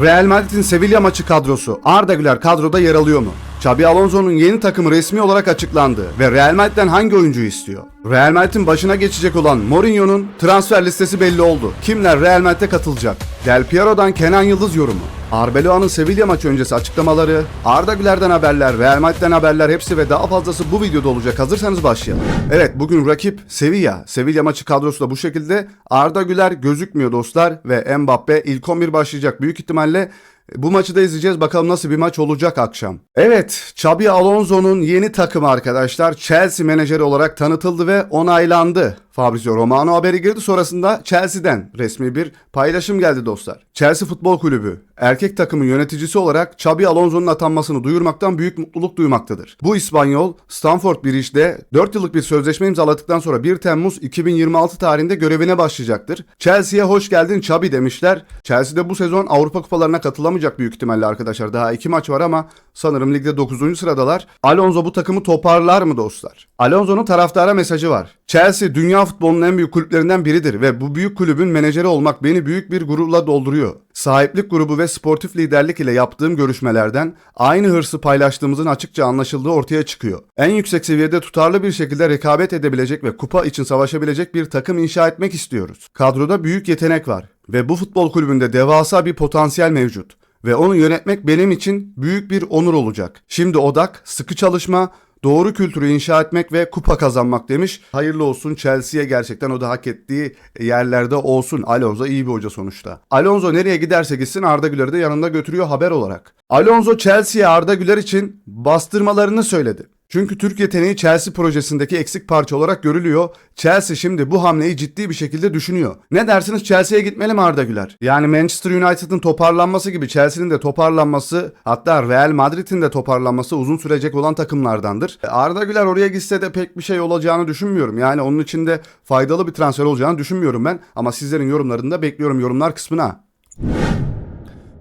Real Madrid'in Sevilla maçı kadrosu Arda Güler kadroda yer alıyor mu? Xabi Alonso'nun yeni takımı resmi olarak açıklandı ve Real Madrid'den hangi oyuncuyu istiyor? Real Madrid'in başına geçecek olan Mourinho'nun transfer listesi belli oldu. Kimler Real Madrid'e katılacak? Del Piero'dan Kenan Yıldız yorumu. Arbeloa'nın Sevilla maçı öncesi açıklamaları, Arda Güler'den haberler, Real Madrid'den haberler hepsi ve daha fazlası bu videoda olacak. Hazırsanız başlayalım. Evet, bugün rakip Sevilla. Sevilla maçı kadrosu da bu şekilde. Arda Güler gözükmüyor dostlar ve Mbappe ilk 11 başlayacak. Büyük ihtimalle bu maçı da izleyeceğiz. Bakalım nasıl bir maç olacak akşam. Evet, Xabi Alonso'nun yeni takımı arkadaşlar Chelsea menajeri olarak tanıtıldı ve onaylandı. Fabrizio Romano haberi girdi. Sonrasında Chelsea'den resmi bir paylaşım geldi dostlar. Chelsea Futbol Kulübü erkek takımın yöneticisi olarak Xabi Alonso'nun atanmasını duyurmaktan büyük mutluluk duymaktadır. Bu İspanyol Stamford Bridge'de 4 yıllık bir sözleşme imzaladıktan sonra 1 Temmuz 2026 tarihinde görevine başlayacaktır. Chelsea'ye hoş geldin Xabi demişler. Chelsea'de bu sezon Avrupa Kupalarına katılamayacak büyük ihtimalle arkadaşlar. Daha 2 maç var ama sanırım ligde 9. sıradalar. Alonso bu takımı toparlar mı dostlar? Alonso'nun taraftara mesajı var. Chelsea dünya futbolunun en büyük kulüplerinden biridir ve bu büyük kulübün menajeri olmak beni büyük bir gururla dolduruyor. Sahiplik grubu ve sportif liderlik ile yaptığım görüşmelerden aynı hırsı paylaştığımızın açıkça anlaşıldığı ortaya çıkıyor. En yüksek seviyede tutarlı bir şekilde rekabet edebilecek ve kupa için savaşabilecek bir takım inşa etmek istiyoruz. Kadroda büyük yetenek var ve bu futbol kulübünde devasa bir potansiyel mevcut. Ve onu yönetmek benim için büyük bir onur olacak. Şimdi odak, sıkı çalışma, doğru kültürü inşa etmek ve kupa kazanmak demiş. Hayırlı olsun Chelsea'ye, gerçekten o da hak ettiği yerlerde olsun. Alonso iyi bir hoca sonuçta. Alonso nereye giderse gitsin Arda Güler'i de yanında götürüyor haber olarak. Alonso Chelsea'ye Arda Güler için bastırmalarını söyledi. Çünkü Türk yeteneği Chelsea projesindeki eksik parça olarak görülüyor. Chelsea şimdi bu hamleyi ciddi bir şekilde düşünüyor. Ne dersiniz, Chelsea'ye gitmeli mi Arda Güler? Yani Manchester United'ın toparlanması gibi Chelsea'nin de toparlanması, hatta Real Madrid'in de toparlanması uzun sürecek olan takımlardandır. Arda Güler oraya gitse de pek bir şey olacağını düşünmüyorum. Yani onun için de faydalı bir transfer olacağını düşünmüyorum ben. Ama sizlerin yorumlarını da bekliyorum yorumlar kısmına.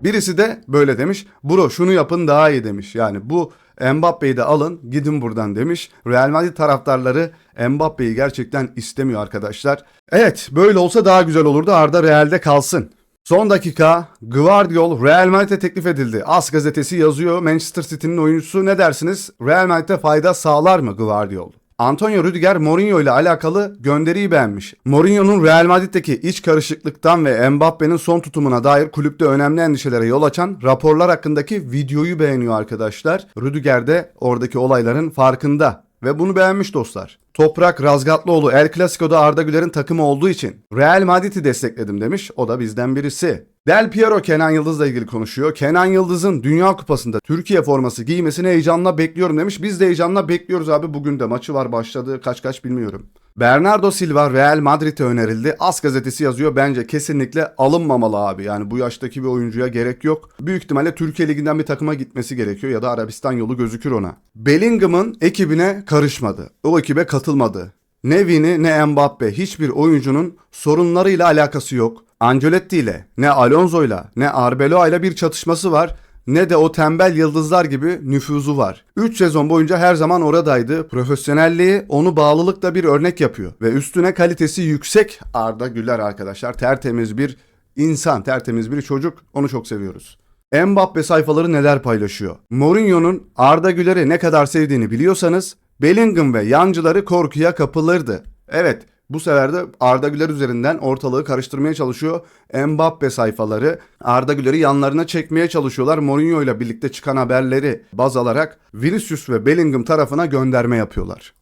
Birisi de böyle demiş. Bro şunu yapın daha iyi demiş. Yani bu Mbappe'yi de alın gidin buradan demiş. Real Madrid taraftarları Mbappe'yi gerçekten istemiyor arkadaşlar. Evet, böyle olsa daha güzel olurdu. Arda Real'de kalsın. Son dakika Gvardiol Real Madrid'e teklif edildi. AS gazetesi yazıyor. Manchester City'nin oyuncusu, ne dersiniz? Real Madrid'e fayda sağlar mı Gvardiol? Antonio Rüdiger Mourinho ile alakalı gönderiyi beğenmiş. Mourinho'nun Real Madrid'deki iç karışıklıktan ve Mbappe'nin son tutumuna dair kulüpte önemli endişelere yol açan raporlar hakkındaki videoyu beğeniyor arkadaşlar. Rüdiger de oradaki olayların farkında ve bunu beğenmiş dostlar. Toprak Razgatlıoğlu El Clasico'da Arda Güler'in takımı olduğu için Real Madrid'i destekledim demiş. O da bizden birisi. Del Piero Kenan Yıldız'la ilgili konuşuyor. Kenan Yıldız'ın Dünya Kupası'nda Türkiye forması giymesini heyecanla bekliyorum demiş. Biz de heyecanla bekliyoruz abi. Bugün de maçı var, başladı. Kaç bilmiyorum. Bernardo Silva Real Madrid'e önerildi. AS gazetesi yazıyor. Bence kesinlikle alınmamalı abi. Yani bu yaştaki bir oyuncuya gerek yok. Büyük ihtimalle Türkiye Ligi'nden bir takıma gitmesi gerekiyor ya da Arabistan yolu gözükür ona. Bellingham'ın ekibine karışmadı. O ekibe katılmadı. Ne Vini ne Mbappe, hiçbir oyuncunun sorunlarıyla alakası yok. Ancelotti ile, ne Alonso ile, ne Arbeloa ile bir çatışması var, ne de o tembel yıldızlar gibi nüfuzu var. 3 sezon boyunca her zaman oradaydı. Profesyonelliği onu bağlılıkla bir örnek yapıyor. Ve üstüne kalitesi yüksek Arda Güler arkadaşlar. Tertemiz bir insan, tertemiz bir çocuk. Onu çok seviyoruz. Mbappe sayfaları neler paylaşıyor? Mourinho'nun Arda Güler'i ne kadar sevdiğini biliyorsanız Bellingham ve yancıları korkuya kapılırdı. Evet, bu sefer de Arda Güler üzerinden ortalığı karıştırmaya çalışıyor. Mbappe sayfaları Arda Güler'i yanlarına çekmeye çalışıyorlar. Mourinho ile birlikte çıkan haberleri baz alarak Vinicius ve Bellingham tarafına gönderme yapıyorlar.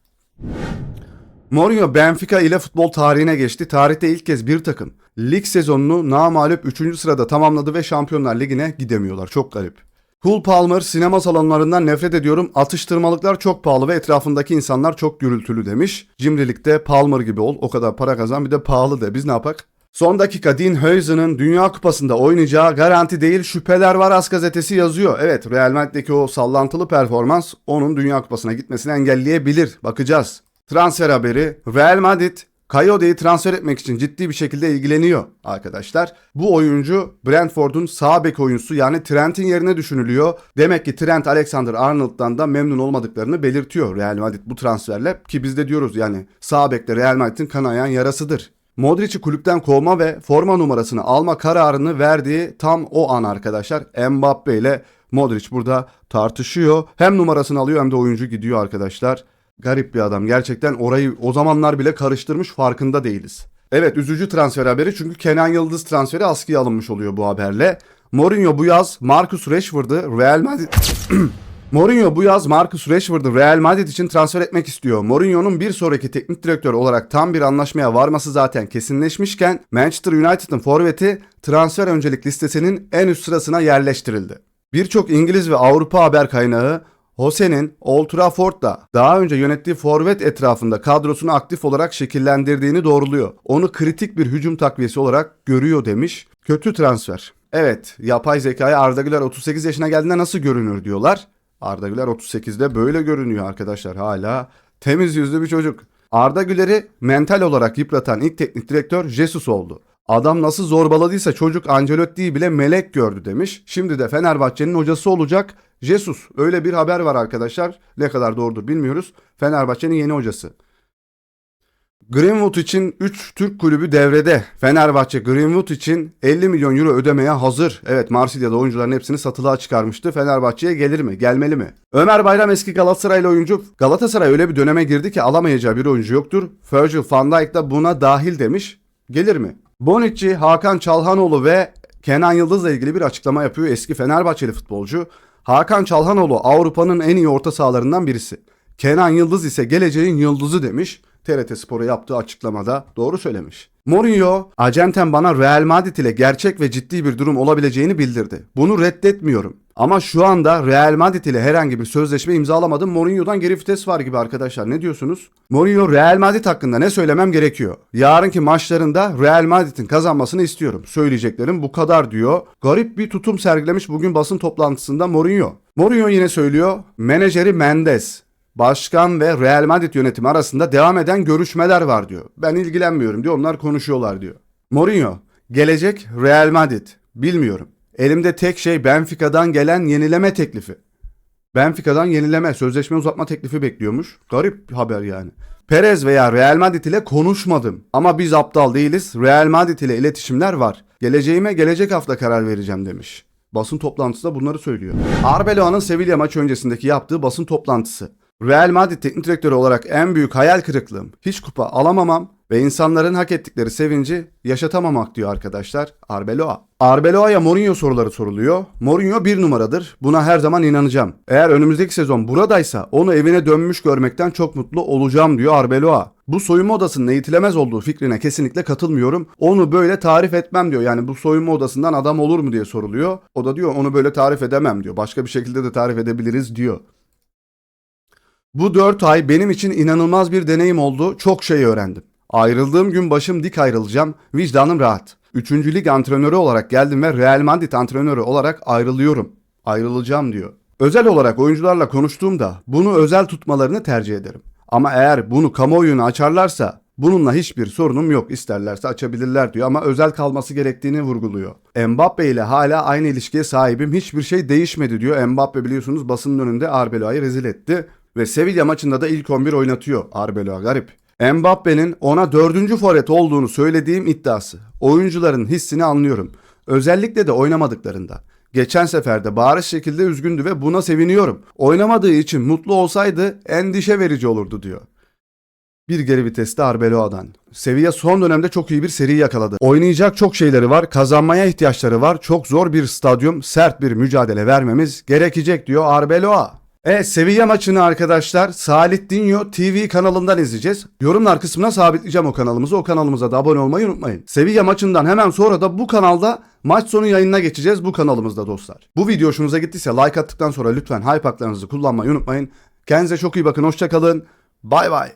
Mourinho Benfica ile futbol tarihine geçti. Tarihte ilk kez bir takım lig sezonunu namağlup 3. sırada tamamladı ve Şampiyonlar Ligi'ne gidemiyorlar. Çok garip. Cole Palmer sinema salonlarından nefret ediyorum. Atıştırmalıklar çok pahalı ve etrafındaki insanlar çok gürültülü demiş. Cimrilikte Palmer gibi ol, o kadar para kazan, bir de pahalı de, biz ne yapak? Son dakika Dean Huijsen'ın Dünya Kupası'nda oynayacağı garanti değil, şüpheler var AS gazetesi yazıyor. Evet, Real Madrid'deki o sallantılı performans onun Dünya Kupası'na gitmesini engelleyebilir. Bakacağız. Transfer haberi: Real Madrid Coyote'yi transfer etmek için ciddi bir şekilde ilgileniyor arkadaşlar. Bu oyuncu Brentford'un sağ bek oyuncusu, yani Trent'in yerine düşünülüyor. Demek ki Trent Alexander-Arnold'dan da memnun olmadıklarını belirtiyor Real Madrid bu transferle. Ki biz de diyoruz yani sağ bekte Real Madrid'in kanayan yarasıdır. Modric'i kulüpten kovma ve forma numarasını alma kararını verdiği tam o an arkadaşlar. Mbappe ile Modric burada tartışıyor. Hem numarasını alıyor hem de oyuncu gidiyor arkadaşlar. Garip bir adam. Gerçekten orayı o zamanlar bile karıştırmış, farkında değiliz. Evet, üzücü transfer haberi çünkü Kenan Yıldız transferi askıya alınmış oluyor bu haberle. Mourinho bu yaz Marcus Rashford'u Real Madrid için transfer etmek istiyor. Mourinho'nun bir sonraki teknik direktör olarak tam bir anlaşmaya varması zaten kesinleşmişken Manchester United'ın forveti transfer öncelik listesinin en üst sırasına yerleştirildi. Birçok İngiliz ve Avrupa haber kaynağı Jose'nin Old Trafford'da daha önce yönettiği forvet etrafında kadrosunu aktif olarak şekillendirdiğini doğruluyor. Onu kritik bir hücum takviyesi olarak görüyor demiş. Kötü transfer. Evet, yapay zekaya Arda Güler 38 yaşına geldiğinde nasıl görünür diyorlar. Arda Güler 38'de böyle görünüyor arkadaşlar, hala temiz yüzlü bir çocuk. Arda Güler'i mental olarak yıpratan ilk teknik direktör Jesus oldu. Adam nasıl zorbaladıysa çocuk Ancelotti'yi bile melek gördü demiş. Şimdi de Fenerbahçe'nin hocası olacak Jesus. Öyle bir haber var arkadaşlar. Ne kadar doğrudur bilmiyoruz. Fenerbahçe'nin yeni hocası. Greenwood için 3 Türk kulübü devrede. Fenerbahçe Greenwood için 50 milyon euro ödemeye hazır. Evet, Marsilya'da oyuncuların hepsini satılığa çıkarmıştı. Fenerbahçe'ye gelir mi? Gelmeli mi? Ömer Bayram eski Galatasaraylı oyuncu. Galatasaray öyle bir döneme girdi ki alamayacağı bir oyuncu yoktur. Virgil van Dijk da buna dahil demiş. Gelir mi? Bonucci, Hakan Çalhanoğlu ve Kenan Yıldız'la ilgili bir açıklama yapıyor eski Fenerbahçeli futbolcu. Hakan Çalhanoğlu Avrupa'nın en iyi orta sahalarından birisi. Kenan Yıldız ise geleceğin yıldızı demiş. TRT Spor'a yaptığı açıklamada doğru söylemiş. Mourinho, "Acenten bana Real Madrid ile gerçek ve ciddi bir durum olabileceğini bildirdi. Bunu reddetmiyorum. Ama şu anda Real Madrid ile herhangi bir sözleşme imzalamadım. Mourinho'dan geri vites var gibi arkadaşlar. Ne diyorsunuz?" Mourinho, "Real Madrid hakkında ne söylemem gerekiyor? Yarınki maçlarında Real Madrid'in kazanmasını istiyorum. Söyleyeceklerim bu kadar," diyor. Garip bir tutum sergilemiş bugün basın toplantısında Mourinho. Mourinho yine söylüyor. Menajeri Mendes, başkan ve Real Madrid yönetimi arasında devam eden görüşmeler var diyor. Ben ilgilenmiyorum diyor. Onlar konuşuyorlar diyor. Mourinho, "Gelecek Real Madrid. Bilmiyorum. Elimde tek şey Benfica'dan gelen yenileme teklifi." Benfica'dan yenileme, sözleşme uzatma teklifi bekliyormuş. Garip bir haber yani. "Perez veya Real Madrid ile konuşmadım. Ama biz aptal değiliz. Real Madrid ile iletişimler var. Geleceğime gelecek hafta karar vereceğim," demiş. Basın toplantısında bunları söylüyor. Arbeloa'nın Sevilla maçı öncesindeki yaptığı basın toplantısı. "Real Madrid teknik direktörü olarak en büyük hayal kırıklığım hiç kupa alamamam ve insanların hak ettikleri sevinci yaşatamamak," diyor arkadaşlar Arbeloa. Arbeloa'ya Mourinho soruları soruluyor. Mourinho bir numaradır. Buna her zaman inanacağım. Eğer önümüzdeki sezon buradaysa onu evine dönmüş görmekten çok mutlu olacağım, diyor Arbeloa. "Bu soyunma odasının eğitilemez olduğu fikrine kesinlikle katılmıyorum. Onu böyle tarif etmem," diyor. Yani bu soyunma odasından adam olur mu diye soruluyor. O da diyor onu böyle tarif edemem diyor. Başka bir şekilde de tarif edebiliriz diyor. "Bu 4 ay benim için inanılmaz bir deneyim oldu. Çok şey öğrendim. Ayrıldığım gün başım dik ayrılacağım. Vicdanım rahat. 3. lig antrenörü olarak geldim ve Real Madrid antrenörü olarak ayrılıyorum. Ayrılacağım," diyor. "Özel olarak oyuncularla konuştuğumda bunu özel tutmalarını tercih ederim. Ama eğer bunu kamuoyuna açarlarsa bununla hiçbir sorunum yok. İsterlerse açabilirler," diyor ama özel kalması gerektiğini vurguluyor. "Mbappe ile hala aynı ilişkiye sahibim. Hiçbir şey değişmedi," diyor. Mbappe biliyorsunuz basının önünde Arbeloa'yı rezil etti. Ve Sevilla maçında da ilk 11 oynatıyor Arbeloa, garip. Mbappe'nin ona 4. forvet olduğunu söylediğim iddiası. Oyuncuların hissini anlıyorum. Özellikle de oynamadıklarında. Geçen sefer de bariz şekilde üzgündü ve buna seviniyorum. Oynamadığı için mutlu olsaydı endişe verici olurdu, diyor. Bir geri viteste Arbeloa'dan. Sevilla son dönemde çok iyi bir seri yakaladı. Oynayacak çok şeyleri var, kazanmaya ihtiyaçları var. Çok zor bir stadyum, sert bir mücadele vermemiz gerekecek, diyor Arbeloa. Sevilla maçını arkadaşlar Salih Dinho TV kanalından izleyeceğiz. Yorumlar kısmına sabitleyeceğim o kanalımızı. O kanalımıza da abone olmayı unutmayın. Sevilla maçından hemen sonra da bu kanalda maç sonu yayınına geçeceğiz bu kanalımızda dostlar. Bu video hoşunuza gittiyse like attıktan sonra lütfen hype haklarınızı kullanmayı unutmayın. Kendinize çok iyi bakın. Hoşça kalın. Bay bay.